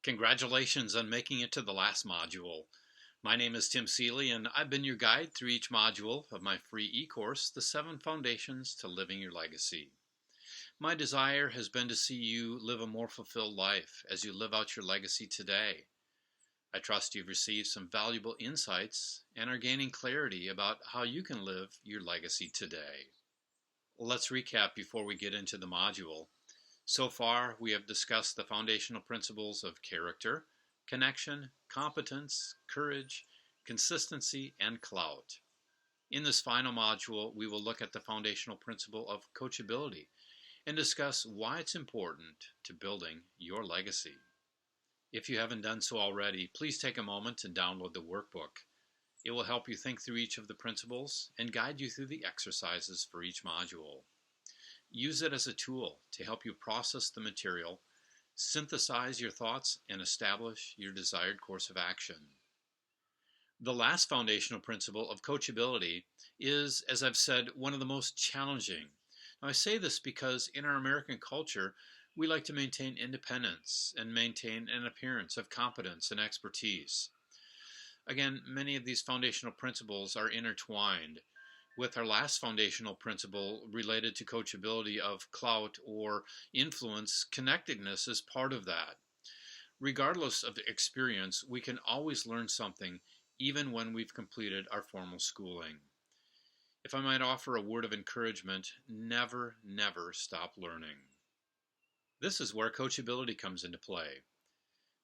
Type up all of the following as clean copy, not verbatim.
Congratulations on making it to the last module. My name is Tim Seeley, and I've been your guide through each module of my free e-course, The 7 Foundations to Living Your Legacy. My desire has been to see you live a more fulfilled life as you live out your legacy today. I trust you've received some valuable insights and are gaining clarity about how you can live your legacy today. Let's recap before we get into the module. So far, we have discussed the foundational principles of character, connection, competence, courage, consistency, and clout. In this final module, we will look at the foundational principle of coachability and discuss why it's important to building your legacy. If you haven't done so already, please take a moment to download the workbook. It will help you think through each of the principles and guide you through the exercises for each module. Use it as a tool to help you process the material, synthesize your thoughts, and establish your desired course of action. The last foundational principle of coachability is, as I've said, one of the most challenging. Now, I say this because in our American culture, we like to maintain independence and maintain an appearance of competence and expertise. Again, many of these foundational principles are intertwined with our last foundational principle related to coachability of clout or influence. Connectedness is part of that. Regardless of experience, we can always learn something even when we've completed our formal schooling. If I might offer a word of encouragement, never stop learning. This is where coachability comes into play.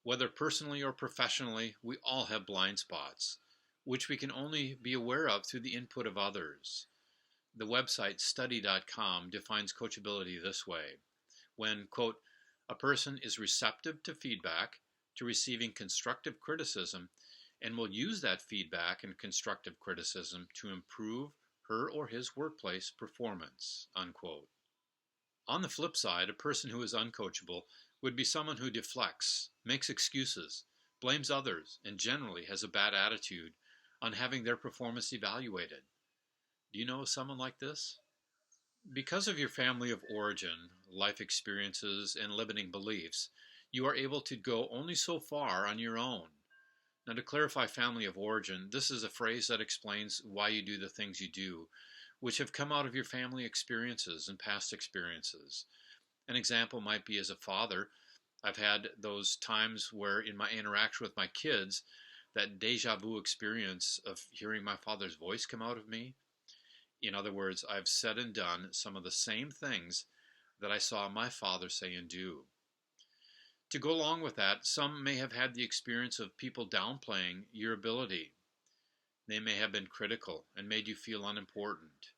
Whether personally or professionally, we all have blind spots, which we can only be aware of through the input of others. The website study.com defines coachability this way: when, quote, a person is receptive to feedback, to receiving constructive criticism, and will use that feedback and constructive criticism to improve her or his workplace performance, unquote. On the flip side, a person who is uncoachable would be someone who deflects, makes excuses, blames others, and generally has a bad attitude on having their performance evaluated. Do you know someone like this? Because of your family of origin, life experiences, and limiting beliefs, you are able to go only so far on your own. Now, to clarify family of origin, this is a phrase that explains why you do the things you do, which have come out of your family experiences and past experiences. An example might be as a father. I've had those times where in my interaction with my kids, that deja vu experience of hearing my father's voice come out of me. In other words, I've said and done some of the same things that I saw my father say and do. To go along with that, some may have had the experience of people downplaying your ability. They may have been critical and made you feel unimportant.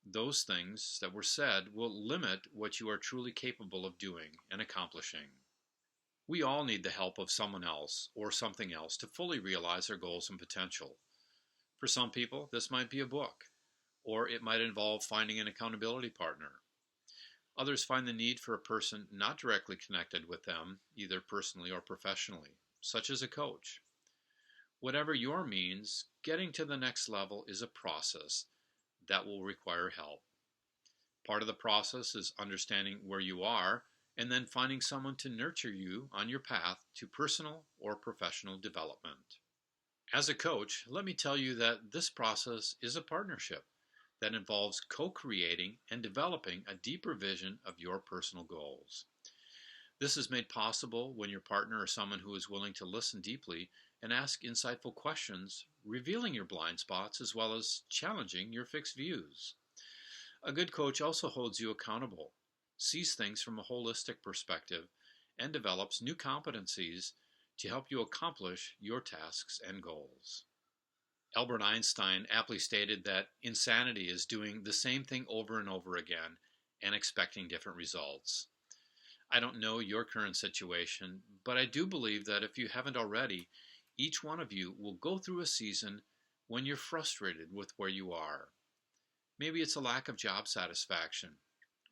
Those things that were said will limit what you are truly capable of doing and accomplishing. We all need the help of someone else or something else to fully realize our goals and potential. For some people, this might be a book, or it might involve finding an accountability partner. Others find the need for a person not directly connected with them, either personally or professionally, such as a coach. Whatever your means, getting to the next level is a process that will require help. Part of the process is understanding where you are and then finding someone to nurture you on your path to personal or professional development. As a coach, let me tell you that this process is a partnership that involves co-creating and developing a deeper vision of your personal goals. This is made possible when your partner is someone who is willing to listen deeply and ask insightful questions, revealing your blind spots as well as challenging your fixed views. A good coach also holds you accountable, sees things from a holistic perspective, and develops new competencies to help you accomplish your tasks and goals. Albert Einstein aptly stated that insanity is doing the same thing over and over again and expecting different results. I don't know your current situation, but I do believe that if you haven't already, each one of you will go through a season when you're frustrated with where you are. Maybe it's a lack of job satisfaction,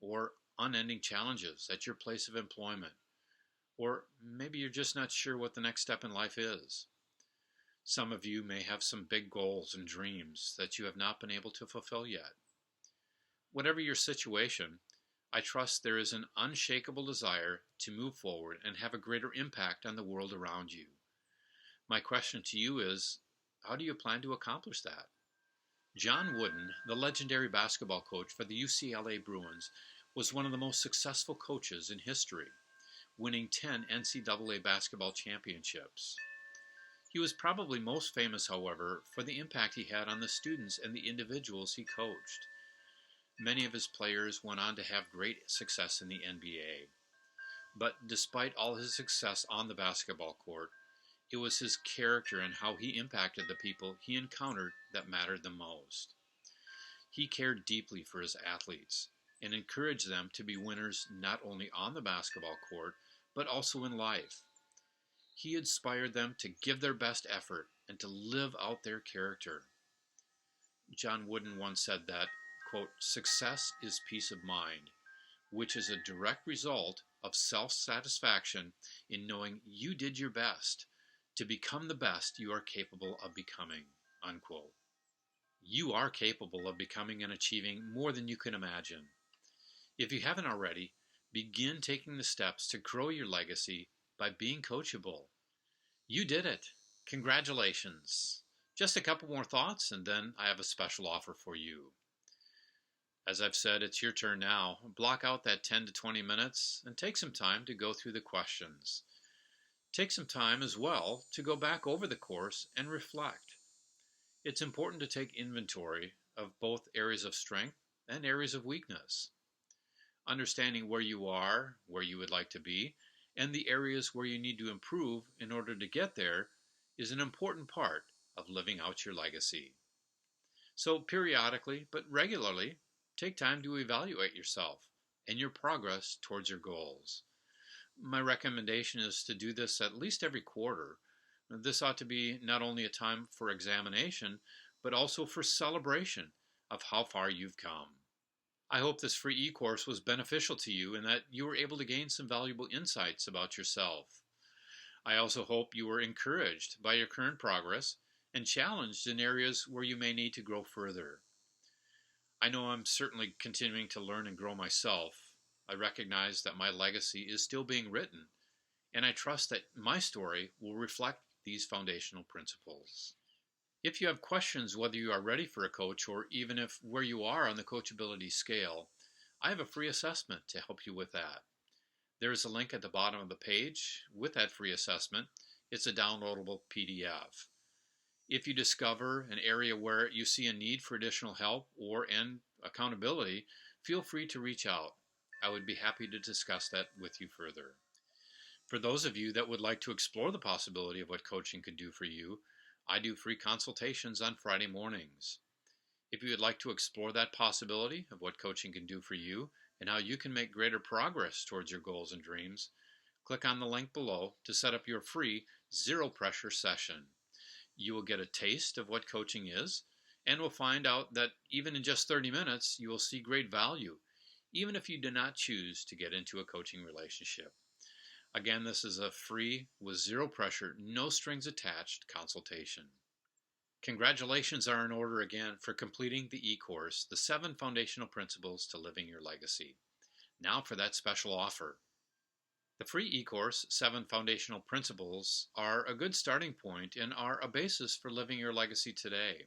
or unending challenges at your place of employment, or maybe you're just not sure what the next step in life is. Some of you may have some big goals and dreams that you have not been able to fulfill yet. Whatever your situation, I trust there is an unshakable desire to move forward and have a greater impact on the world around you. My question to you is, how do you plan to accomplish that? John Wooden, the legendary basketball coach for the UCLA Bruins, was one of the most successful coaches in history, winning 10 NCAA basketball championships. He was probably most famous, however, for the impact he had on the students and the individuals he coached. Many of his players went on to have great success in the NBA. But despite all his success on the basketball court, it was his character and how he impacted the people he encountered that mattered the most. He cared deeply for his athletes and encouraged them to be winners not only on the basketball court, but also in life. He inspired them to give their best effort and to live out their character. John Wooden once said that, quote, "Success is peace of mind, which is a direct result of self-satisfaction in knowing you did your best to become the best you are capable of becoming," unquote. You are capable of becoming and achieving more than you can imagine. If you haven't already, begin taking the steps to grow your legacy by being coachable. You did it. Congratulations. Just a couple more thoughts, and then I have a special offer for you. As I've said, it's your turn now. Block out that 10 to 20 minutes and take some time to go through the questions. Take some time as well to go back over the course and reflect. It's important to take inventory of both areas of strength and areas of weakness. Understanding where you are, where you would like to be, and the areas where you need to improve in order to get there is an important part of living out your legacy. So periodically, but regularly, take time to evaluate yourself and your progress towards your goals. My recommendation is to do this at least every quarter. This ought to be not only a time for examination, but also for celebration of how far you've come. I hope this free e-course was beneficial to you and that you were able to gain some valuable insights about yourself. I also hope you were encouraged by your current progress and challenged in areas where you may need to grow further. I know I'm certainly continuing to learn and grow myself. I recognize that my legacy is still being written, and I trust that my story will reflect these foundational principles. If you have questions whether you are ready for a coach or even if where you are on the coachability scale, I have a free assessment to help you with that. There is a link at the bottom of the page with that free assessment. It's a downloadable PDF. If you discover an area where you see a need for additional help and accountability, feel free to reach out. I would be happy to discuss that with you further. For those of you that would like to explore the possibility of what coaching could do for you, I do free consultations on Friday mornings. If you would like to explore that possibility of what coaching can do for you and how you can make greater progress towards your goals and dreams, click on the link below to set up your free zero pressure session. You will get a taste of what coaching is and will find out that even in just 30 minutes, you will see great value, even if you do not choose to get into a coaching relationship. Again, this is a free, with zero pressure, no strings attached consultation. Congratulations are in order again for completing the e-course, The 7 Foundational Principles to Living Your Legacy. Now for that special offer. The free e-course, 7 Foundational Principles, are a good starting point and are a basis for living your legacy today.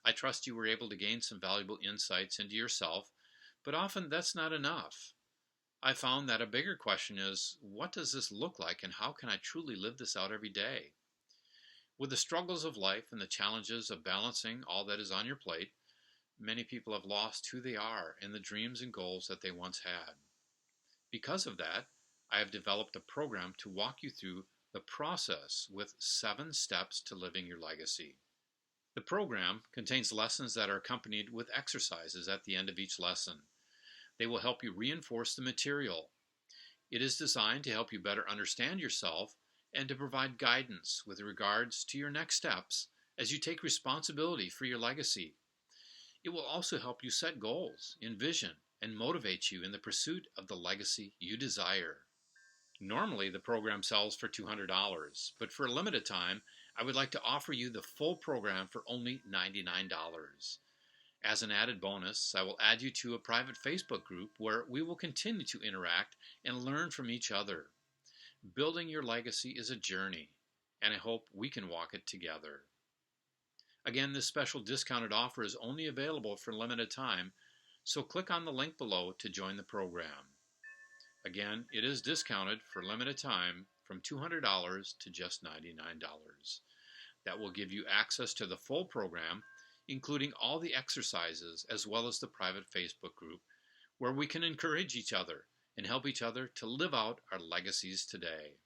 I trust you were able to gain some valuable insights into yourself, but often that's not enough. I found that a bigger question is, what does this look like and how can I truly live this out every day? With the struggles of life and the challenges of balancing all that is on your plate, many people have lost who they are and the dreams and goals that they once had. Because of that, I have developed a program to walk you through the process with 7 steps to living your legacy. The program contains lessons that are accompanied with exercises at the end of each lesson. They will help you reinforce the material. It is designed to help you better understand yourself and to provide guidance with regards to your next steps as you take responsibility for your legacy. It will also help you set goals, envision, and motivate you in the pursuit of the legacy you desire. Normally, the program sells for $200, but for a limited time, I would like to offer you the full program for only $99. As an added bonus, I will add you to a private Facebook group where we will continue to interact and learn from each other. Building your legacy is a journey, and I hope we can walk it together. Again, this special discounted offer is only available for limited time, so click on the link below to join the program. Again, it is discounted for limited time from $200 to just $99. That will give you access to the full program, including all the exercises as well as the private Facebook group, where we can encourage each other and help each other to live out our legacies today.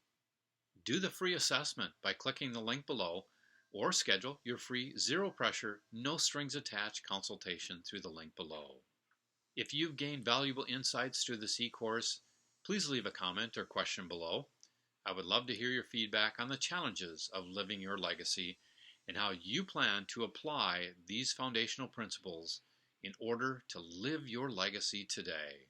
Do the free assessment by clicking the link below, or schedule your free zero pressure, no strings attached consultation through the link below. If you've gained valuable insights through this e-course, please leave a comment or question below. I would love to hear your feedback on the challenges of living your legacy and how you plan to apply these foundational principles in order to live your legacy today.